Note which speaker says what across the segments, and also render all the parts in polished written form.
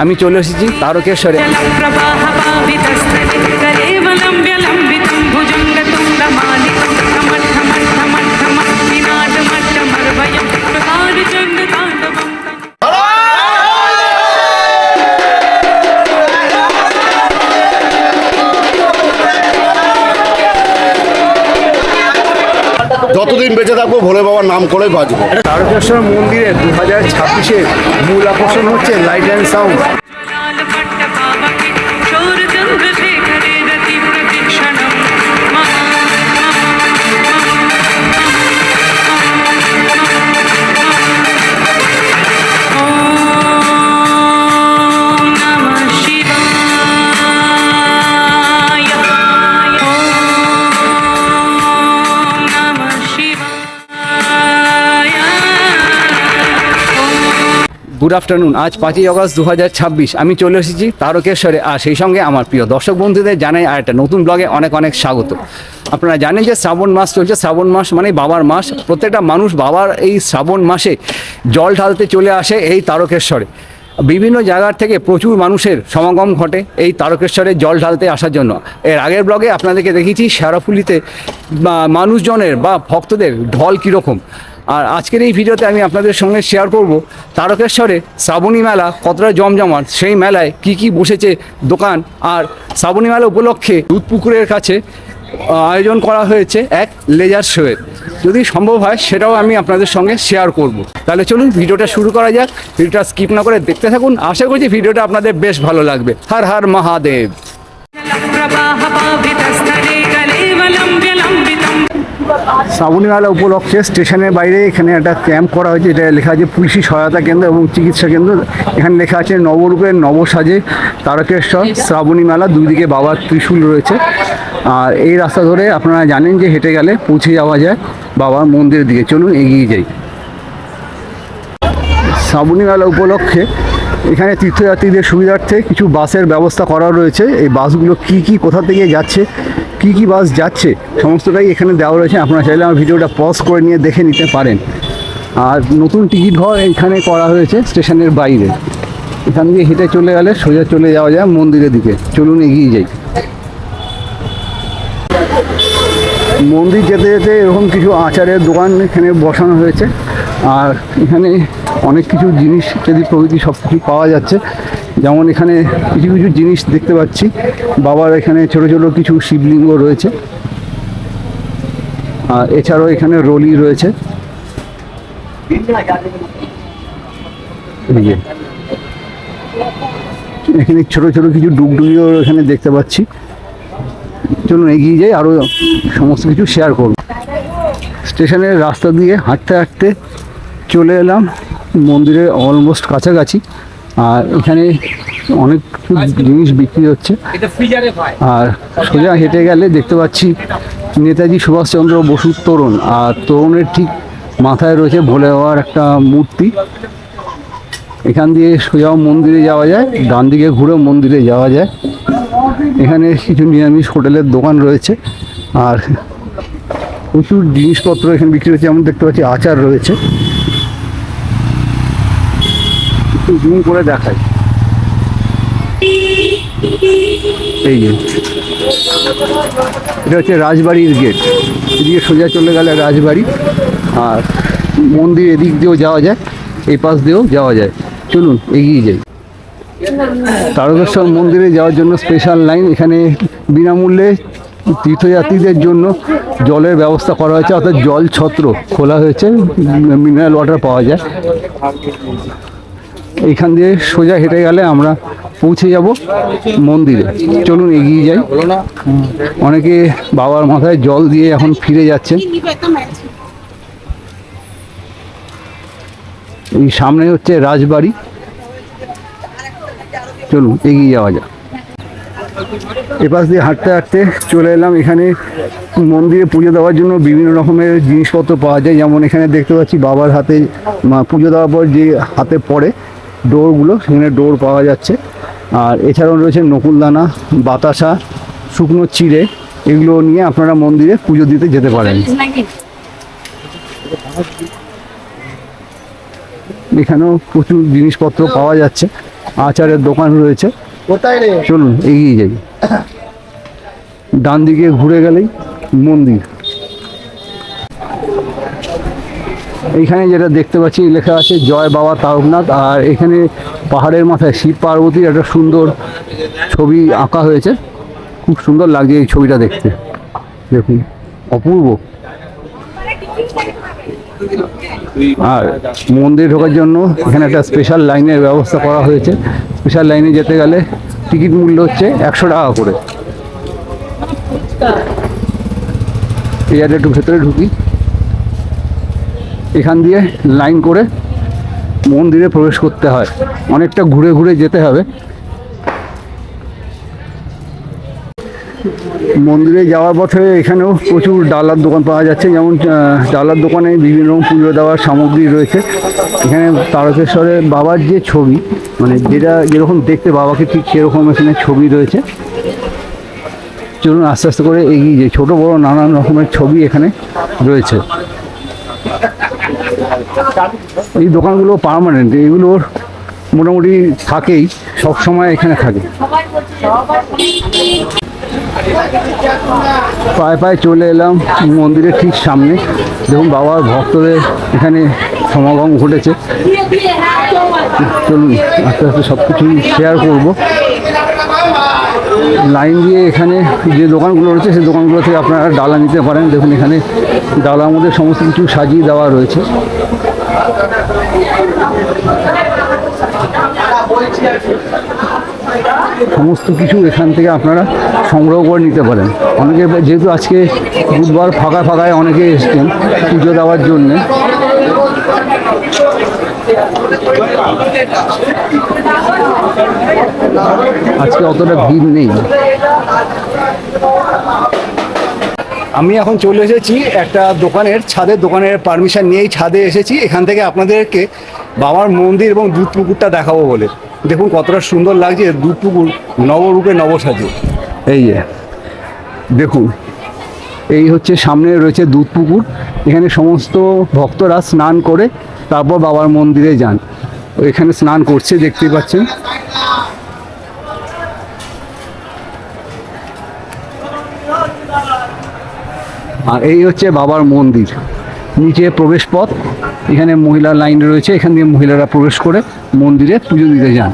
Speaker 1: আমি চলে এসেছি তারকেশ্বরে।
Speaker 2: যতদিন বেঁচে থাকবো ভোলে বাবার নাম করে বাঁচবো।
Speaker 1: তারকেশ্বর মন্দিরে 2026-এর মূল আকর্ষণ হচ্ছে light and sound. Good afternoon. আজ 5ই অগস্ট 2026। আমি চলে এসেছি তারকেশ্বরে, আর সেই সঙ্গে আমার প্রিয় দর্শক বন্ধুদের জানাই আর একটা নতুন ব্লগে অনেক অনেক স্বাগত। আপনারা জানেন যে শ্রাবণ মাস চলছে। শ্রাবণ মাস মানে বাবার মাস। প্রত্যেকটা মানুষ বাবার এই শ্রাবণ মাসে জল ঢালতে চলে আসে এই তারকেশ্বরে। বিভিন্ন জায়গার থেকে প্রচুর মানুষের সমাগম ঘটে এই তারকেশ্বরে জল ঢালতে আসার জন্য। এর আগের ব্লগে আপনাদেরকে দেখিয়েছি শেরাফুলিতে মানুষজনের বা ভক্তদের ঢল কীরকম। আর আজকের এই ভিডিওতে আমি আপনাদের সঙ্গে শেয়ার করব তারকেশ্বরে শ্রাবণী মেলা কতটা জমজমাট, সেই মেলায় কি কি বসেছে দোকান। আর শ্রাবণী মেলা উপলক্ষে দুধপুকুরের কাছে আয়োজন করা হয়েছে এক লেজার শোয়ের। যদি সম্ভব হয় সেটাও আমি আপনাদের সঙ্গে শেয়ার করব। তাহলে চলুন ভিডিওটা শুরু করা যাক। ভিডিওটা স্কিপ না করে দেখতে থাকুন। আশা করছি ভিডিওটা আপনাদের বেশ ভালো লাগবে। হর হর মহাদেব। শ্রাবণী মেলা উপলক্ষে স্টেশনের বাইরে এখানে একটা ক্যাম্প করা হয়েছে। এটা লেখা আছে পুলিশি সহায়তা কেন্দ্র এবং চিকিৎসা কেন্দ্র। এখানে লেখা আছে নবরূপের নবসাজে তারকেশ্বর শ্রাবণী মেলা। দুই দিকে বাবার ত্রিশূল রয়েছে। আর এই রাস্তা ধরে আপনারা জানেন যে হেঁটে গেলে পৌঁছে যাওয়া যায় বাবার মন্দিরের দিকে। চলুন এগিয়ে যাই। শ্রাবণী মেলা উপলক্ষে এখানে তীর্থযাত্রীদের সুবিধার্থে কিছু বাসের ব্যবস্থা করা রয়েছে। এই বাসগুলো কি কোথা থেকে যাচ্ছে, কি বাস যাচ্ছে সমস্তটাই এখানে দেওয়া রয়েছে। আপনারা চাইলে আমার ভিডিওটা পজ করে নিয়ে দেখে নিতে পারেন। আর নতুন টিকিট ঘর এখানে করা হয়েছে স্টেশনের বাইরে। এখান দিয়ে হেঁটে চলে গেলে সোজা চলে যাওয়া যায় মন্দিরের দিকে। চলুন এগিয়ে যাই। মন্দির যেতে যেতে এরকম কিছু আচারের দোকান এখানে বসানো হয়েছে। আর এখানে অনেক কিছু জিনিস ইত্যাদি প্রভৃতি সব কিছু পাওয়া যাচ্ছে। যেমন এখানে কিছু কিছু জিনিস দেখতে পাচ্ছি। বাবার এখানে ছোট ছোট কিছু শিবলিঙ্গ রয়েছে। আর এছাড়াও এখানে রলি রয়েছে। এখানে ছোট ছোট কিছু ডুগডুগিও এখানে দেখতে পাচ্ছি। চলুন এগিয়ে যাই, আরও সমস্ত কিছু শেয়ার করব। স্টেশনের রাস্তা দিয়ে হাঁটতে হাঁটতে চলে এলাম মন্দিরের অলমোস্ট কাছাকাছি। আর এখানে অনেক জিনিস বিক্রি হচ্ছে। আর সোজা হেঁটে গেলে দেখতে পাচ্ছি নেতাজি সুভাষচন্দ্র বসুর তোরণ। আর তোরণের ঠিক মাথায় রয়েছে ভোলে বাবার একটা মূর্তি। এখান দিয়ে সোজা মন্দিরে যাওয়া যায়, ডান দিকে ঘুরেও মন্দিরে যাওয়া যায়। এখানে কিছু নিরামিষ হোটেলের দোকান রয়েছে। আর প্রচুর জিনিসপত্র এখানে বিক্রি হচ্ছে। যেমন দেখতে পাচ্ছি আচার রয়েছে। জুম করে দেখায়। এই যে এটা হচ্ছে রাজবাড়ির গেট। এদিকে সোজা চলে গেলে রাজবাড়ি। আর মন্দির এদিক দিয়েও যাওয়া যায়, এই পাশ দিয়েও যাওয়া যায়। চলুন এগিয়ে যাই। তারকেশ্বর মন্দিরে যাওয়ার জন্য স্পেশাল লাইন। এখানে বিনামূল্যে তীর্থযাত্রীদের জন্য জলের ব্যবস্থা করা হয়েছে, অর্থাৎ জল ছত্র খোলা হয়েছে। মিনারেল ওয়াটার পাওয়া যায়। এইখান দিয়ে সোজা হেঁটে গেলে আমরা পৌঁছে যাব মন্দিরে। চলুন এগিয়ে যাই। অনেকে বাবার মাথায় জল দিয়ে এখন ফিরে যাচ্ছেন। এই সামনে হচ্ছে রাজবাড়ি। চলুন এগিয়ে যাওয়া যাক। এপাশ দিয়ে হাঁটতে হাঁটতে চলে এলাম। এখানে মন্দিরে পুজো দেওয়ার জন্য বিভিন্ন রকমের জিনিসপত্র পাওয়া যায়। যেমন এখানে দেখতে পাচ্ছি বাবার হাতে পুজো দেওয়ার পর যে হাতে পড়ে ডোরগুলো, সেখানে ডোর পাওয়া যাচ্ছে। আর এছাড়াও রয়েছে নকুলদানা, বাতাসা, শুকনো চিড়ে। এগুলো নিয়ে আপনারা মন্দিরে পুজো দিতে যেতে পারেন। এখানেও প্রচুর জিনিসপত্র পাওয়া যাচ্ছে। আচারের দোকান রয়েছে।
Speaker 2: কোথায় রে?
Speaker 1: চলুন এগিয়ে যাই। ডান দিকে ঘুরে গেলেই মন্দির। এইখানে যেটা দেখতে পাচ্ছি লেখা আছে জয় বাবা তারকনাথ, আর এখানে পাহাড়ের মাথায় শিব পার্বতীর একটা সুন্দর ছবি আঁকা হয়েছে। খুব সুন্দর লাগছে এই ছবিটা দেখতে, দেখুন অপূর্ব। আর মন্দিরে ঢোকার জন্য এখানে একটা স্পেশাল লাইনের ব্যবস্থা করা হয়েছে। স্পেশাল লাইনে যেতে গেলে টিকিট মূল্য হচ্ছে 100 টাকা করে। এই আর একটু ভেতরে ঢুকি। এখান দিয়ে লাইন করে মন্দিরে প্রবেশ করতে হয়, অনেকটা ঘুরে ঘুরে যেতে হবে। মন্দিরে যাওয়ার পথে এখানেও প্রচুর ডালার দোকান পাওয়া যাচ্ছে, যেমন ডালার দোকানে বিভিন্ন রকম পুজো দেওয়ার সামগ্রী রয়েছে। এখানে তারকেশ্বরের বাবার যে ছবি, মানে যেটা যেরকম দেখতে বাবাকে ঠিক সেরকম এখানে ছবি রয়েছে। চলুন আস্তে আস্তে করে এগিয়ে যাই। ছোটো বড়ো নানান রকমের ছবি এখানে রয়েছে। এই দোকানগুলো পার্মানেন্ট, এগুলোর মোটামুটি থাকেই, সব সময় এখানে থাকে। পায়ে পায়ে চলে এলাম মন্দিরের ঠিক সামনে। দেখুন বাবার ভক্তদের এখানে সমাগম ঘটেছে। চলুন আস্তে আস্তে সব কিছুই শেয়ার করবো। লাইন দিয়ে এখানে যে দোকানগুলো রয়েছে সেই দোকানগুলো থেকে আপনারা ডালা নিতে পারেন। দেখুন এখানে ডালার মধ্যে সমস্ত কিছু সাজিয়ে দেওয়া রয়েছে। সমস্ত কিছু এখান থেকে আপনারা সংগ্রহ করে নিতে পারেন। অনেকে যেহেতু আজকে বুধবার ফাঁকা ফাঁকায় অনেকে এসছেন পুজো দেওয়ার জন্যে। আজকে অতটা ভিড় নেই। আমি এখন চলে এসেছি একটা দোকানের ছাদে, দোকানের পারমিশন নিয়েই ছাদে এসেছি। এখান থেকে আপনাদেরকে বাবার মন্দির এবং দুধ পুকুরটা দেখাবো বলে। দেখুন কতটা সুন্দর লাগছে দুধ পুকুর, নবরূপে নবসাজে। এই যে দেখুন, এই হচ্ছে সামনে রয়েছে দুধ পুকুর। এখানে সমস্ত ভক্তরা স্নান করে তারপর বাবার মন্দিরে যান। এখানে স্নান করছে দেখতেই পাচ্ছেন। আর এই হচ্ছে বাবার মন্দির, নিচে প্রবেশ পথ। এখানে মহিলা লাইন রয়েছে, এখান দিয়ে মহিলারা প্রবেশ করে মন্দিরে পুজো দিতে যান।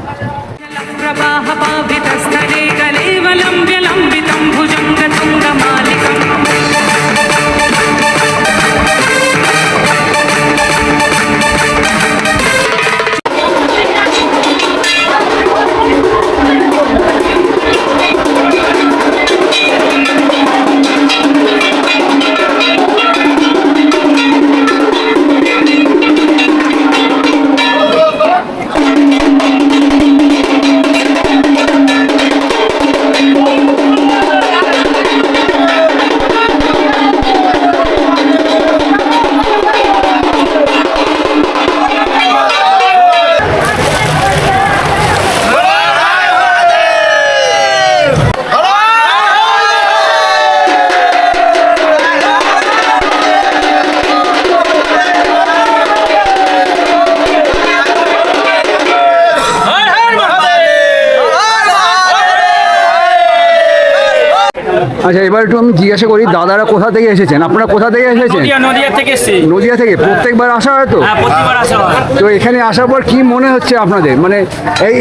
Speaker 1: আচ্ছা, এবার একটু আমি জিজ্ঞাসা করি, দাদারা কোথা থেকে এসেছেন? আপনারা কোথা থেকে এসেছেন?
Speaker 3: নদিয়া থেকে এসেছি।
Speaker 1: নদিয়া থেকে। প্রত্যেকবার আসা হয় তো?
Speaker 3: হ্যাঁ, প্রতিবার আসা হয়।
Speaker 1: তো এখানে আসার পর কি মনে হচ্ছে আপনাদের, মানে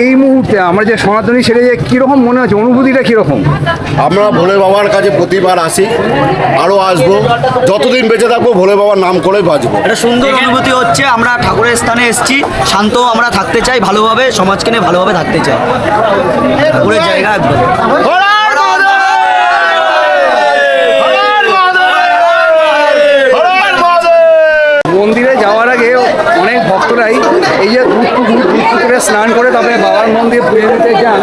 Speaker 1: এই মুহূর্তে আমরা যে সনাতনী সেরে যে কীরকম মনে হচ্ছে, অনুভূতিটা কীরকম?
Speaker 2: আমরা ভোলে বাবার কাছে প্রতিবার আসি, আরও আসবো। যতদিন বেঁচে থাকবো ভোলে বাবার নাম করে বাঁচবো।
Speaker 4: একটা সুন্দর অনুভূতি হচ্ছে। আমরা ঠাকুরের স্থানে এসেছি, শান্ত আমরা থাকতে চাই, ভালোভাবে সমাজকে নিয়ে ভালোভাবে থাকতে চাই। ঠাকুরের জায়গা একদম।
Speaker 1: মন্দিরে যাওয়ার আগে অনেক ভক্তরাই এই যে দুধ পুকুরে স্নান করে তারপরে বাবার মন্দিরে পুজো দিতে যান।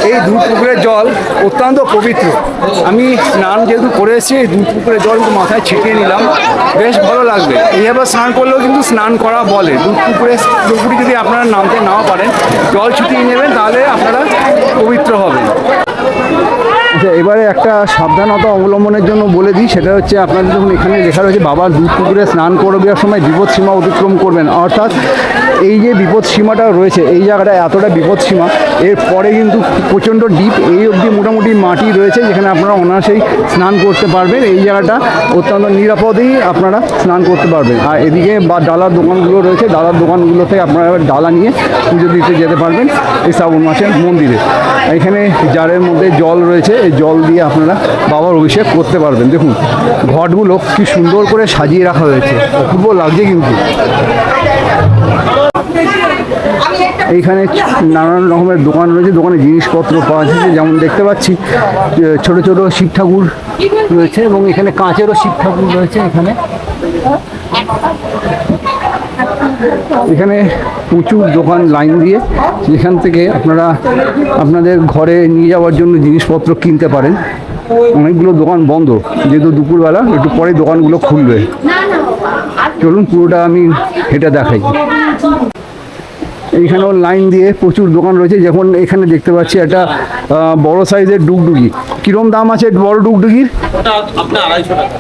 Speaker 1: এই দুধ পুকুরের জল অত্যন্ত পবিত্র। আমি স্নান যেহেতু করে এসেছি, এই দুধ পুকুরের জল কিন্তু মাথায় ছিটিয়ে নিলাম, বেশ ভালো লাগবে। এইভাবে স্নান করলেও কিন্তু স্নান করা বলে। দুধ পুকুরে যদি আপনারা নামতে নাও পারেন, জল ছিটিয়ে নেবেন, তাহলে আপনারা পবিত্র হবেন। আচ্ছা, এবারে একটা সাবধানতা অবলম্বনের জন্য বলে দিই, সেটা হচ্ছে আপনাদের যখন এখানে লেখা রয়েছে বাবার দুধ পুকুরে স্নান করবার সময় বিপদ সীমা অতিক্রম করবেন, অর্থাৎ এই যে বিপদ সীমাটা রয়েছে, এই জায়গাটা এতটা বিপদ সীমা, এরপরে কিন্তু প্রচণ্ড ডিপ, এই অবধি মোটামুটি মাটি রয়েছে যেখানে আপনারা অনায়াসেই স্নান করতে পারবেন। এই জায়গাটা অত্যন্ত নিরাপদেই আপনারা স্নান করতে পারবেন। আর এদিকে বা ডালার দোকানগুলো রয়েছে, ডালার দোকানগুলো থেকে আপনারা ডালা নিয়ে পুজো দিতে যেতে পারবেন এই শ্রাবণ মাসের মন্দিরে। এখানে জারের মধ্যে জল রয়েছে, এই জল দিয়ে আপনারা বাবার অভিষেক করতে পারবেন। দেখুন ঘটগুলো কি সুন্দর করে সাজিয়ে রাখা হয়েছে, অপূর্ব লাগছে কিন্তু। এইখানে নানান রকমের দোকান রয়েছে, দোকানে জিনিসপত্র পাওয়া যাচ্ছে, যেমন দেখতে পাচ্ছি ছোট ছোট শিব ঠাকুর রয়েছে এবং এখানে কাঁচেরও শিব ঠাকুর রয়েছে। এখানে প্রচুর দোকান লাইন দিয়ে, যেখান থেকে আপনারা আপনাদের ঘরে নিয়ে যাওয়ার জন্য জিনিসপত্র কিনতে পারেন। অনেকগুলো দোকান বন্ধ, যেহেতু দুপুরবেলা, একটু পরে দোকানগুলো খুলবে। চলুন পুরোটা আমি হেঁটে দেখাই। এইখানেও লাইন দিয়ে প্রচুর দোকান রয়েছে, যেমন এখানে দেখতে পাচ্ছি একটা বড় সাইজের ডুগডুগি। কিরম দাম আছে বড় ডুগডুগির?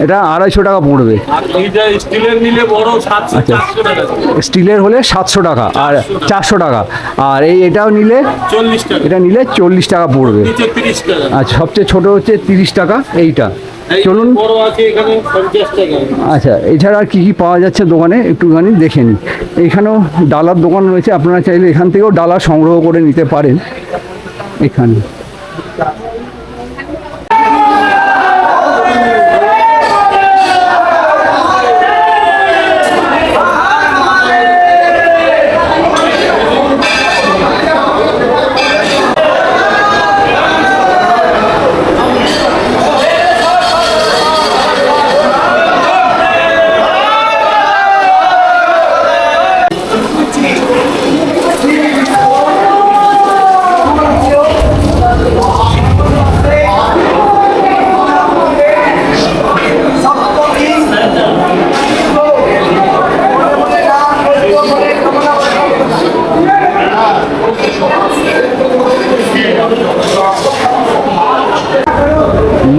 Speaker 1: এটা 250 টাকা পড়বে। আচ্ছা, স্টিলের হলে 700 টাকা আর 400 টাকা, আর এটাও নিলে এটা নিলে 40 টাকা পড়বে। আচ্ছা, সবচেয়ে ছোট হচ্ছে 30 টাকা এইটা। চলুন, আচ্ছা এছাড়া আর কী কী পাওয়া যাচ্ছে দোকানে একটুখানি দেখে নিই। এখানেও ডালার দোকান রয়েছে, আপনারা চাইলে এখান থেকেও ডালা সংগ্রহ করে নিতে পারেন। এখানে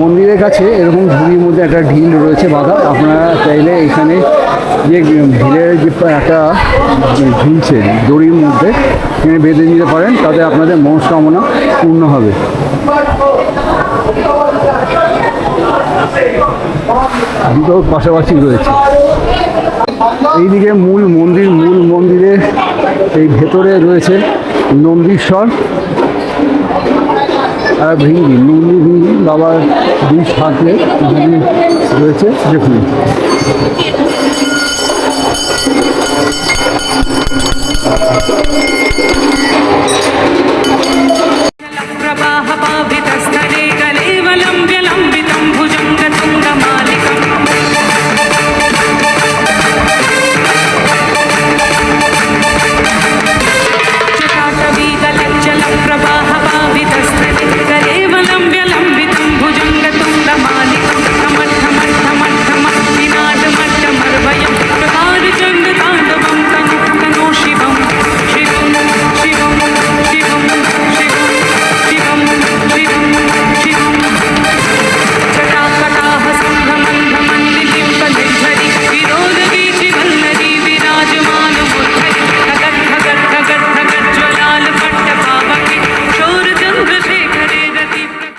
Speaker 1: মন্দিরের কাছে এরকম ঝুড়ির মধ্যে একটা ঢিল রয়েছে বাঁধা। আপনারা চাইলে এখানে যে ঢিলের যে একটা ঝুলছে দড়ির মধ্যে, এখানে বেঁধে নিতে পারেন, তাতে আপনাদের মনস্কামনা পূর্ণ হবে। দুটো পাশাপাশি রয়েছে। এইদিকে মূল মন্দিরের এই ভেতরে রয়েছে নন্দীশ্বর আর ভিঙ্গি, নন্দী ভিঙ্গি বাবার দুই হাতে রয়েছে। দেখুন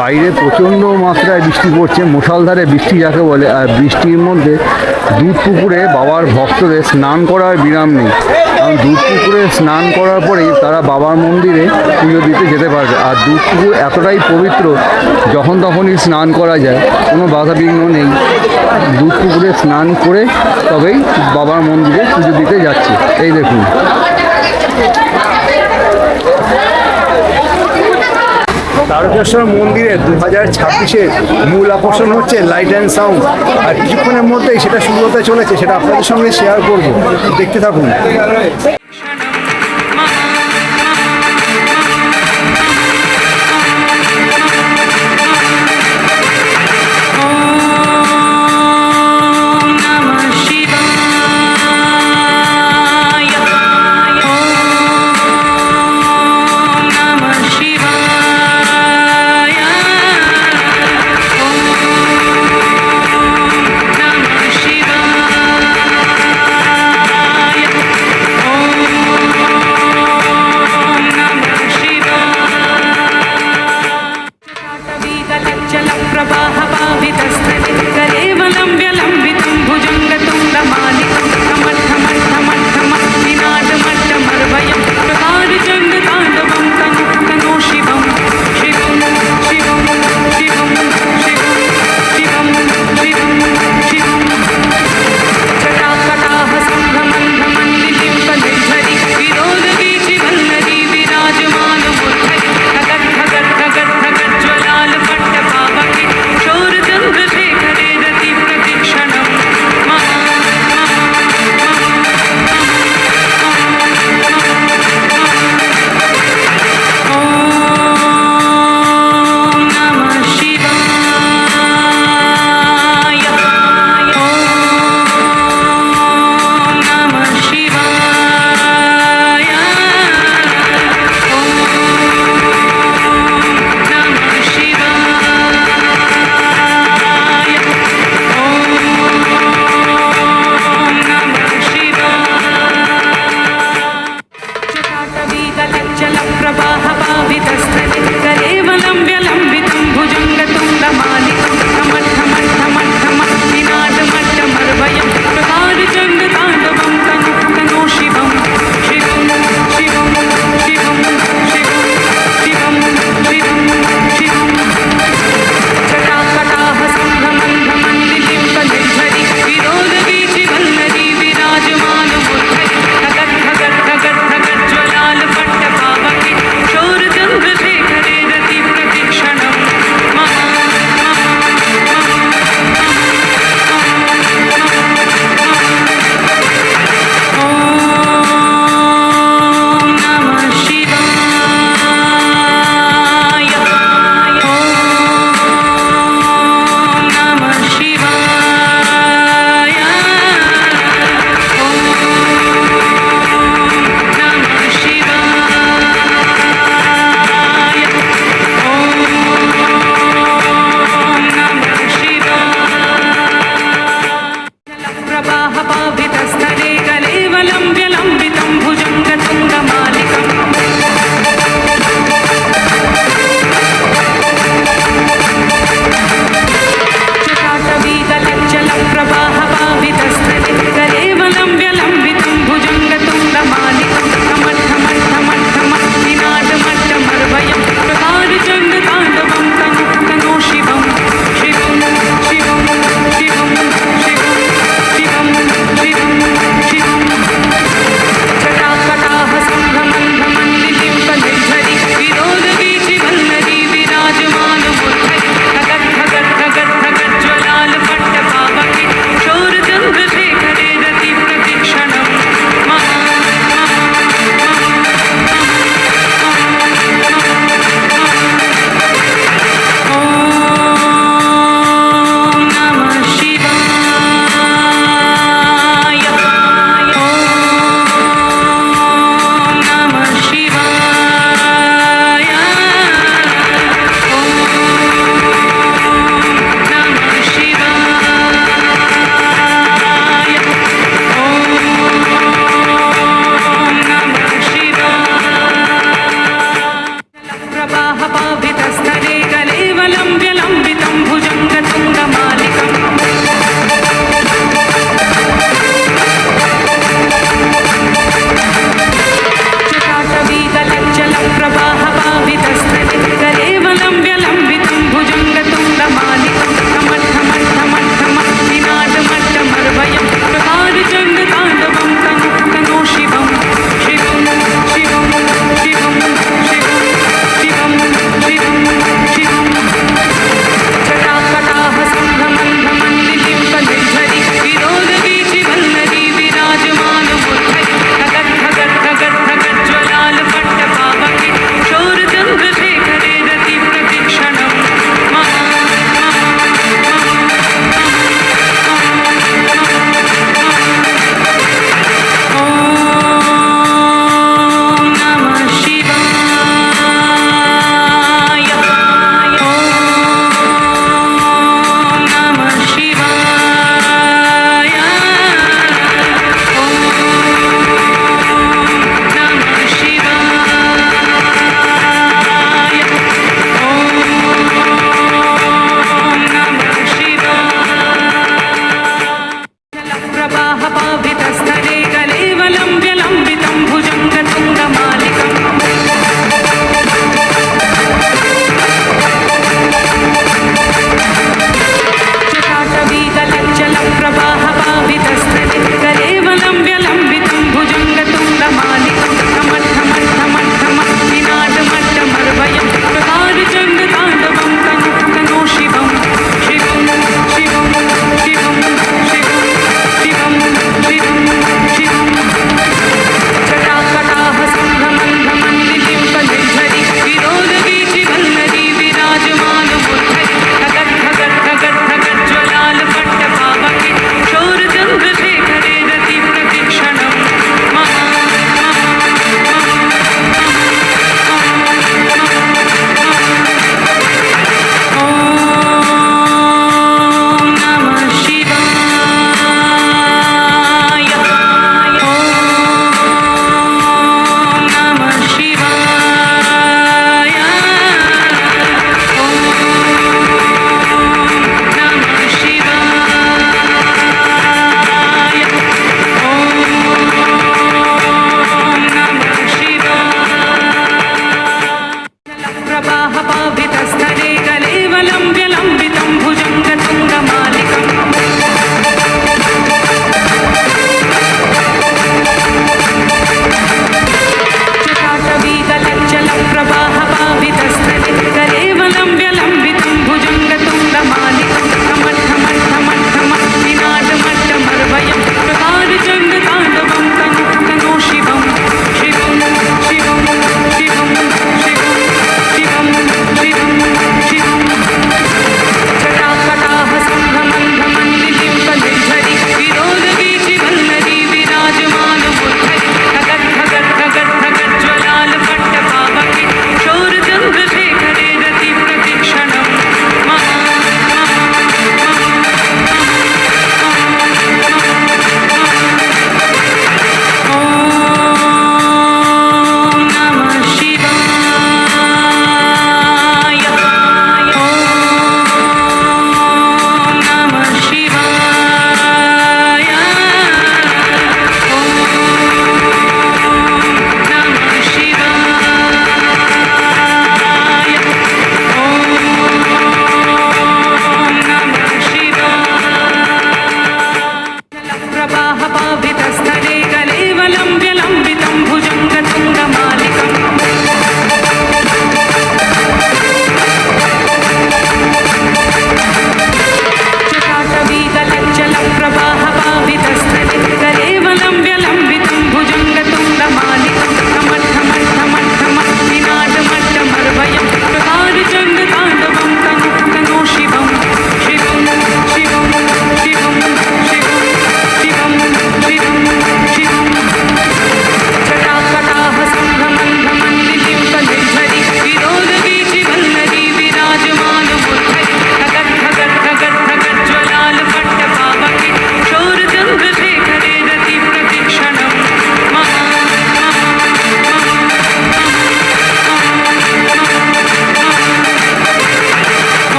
Speaker 1: বাইরে প্রচণ্ড মাত্রায় বৃষ্টি পড়ছে, মুষলধারে বৃষ্টি যাকে বলে। আর বৃষ্টির মধ্যে দুধ পুকুরে বাবার ভক্তদের স্নান করার বিরাম নেই, কারণ দুধ পুকুরে স্নান করার পরেই তারা বাবার মন্দিরে পুজো দিতে যেতে পারবে। আর দুধ পুকুর এতটাই পবিত্র, যখন তখনই স্নান করা যায়, কোনো বাধা বিঘ্ন নেই। দুধ পুকুরে স্নান করে তবেই বাবার মন্দিরে পুজো দিতে যাচ্ছে। এই দেখুন তারকেশ্বর মন্দিরে 2026-এর মূল আকর্ষণ হচ্ছে লাইট অ্যান্ড সাউন্ড। আর কিছুক্ষণের মধ্যেই সেটা শুরু হতে চলেছে, সেটা আপনাদের সঙ্গে শেয়ার করব, দেখতে থাকুন।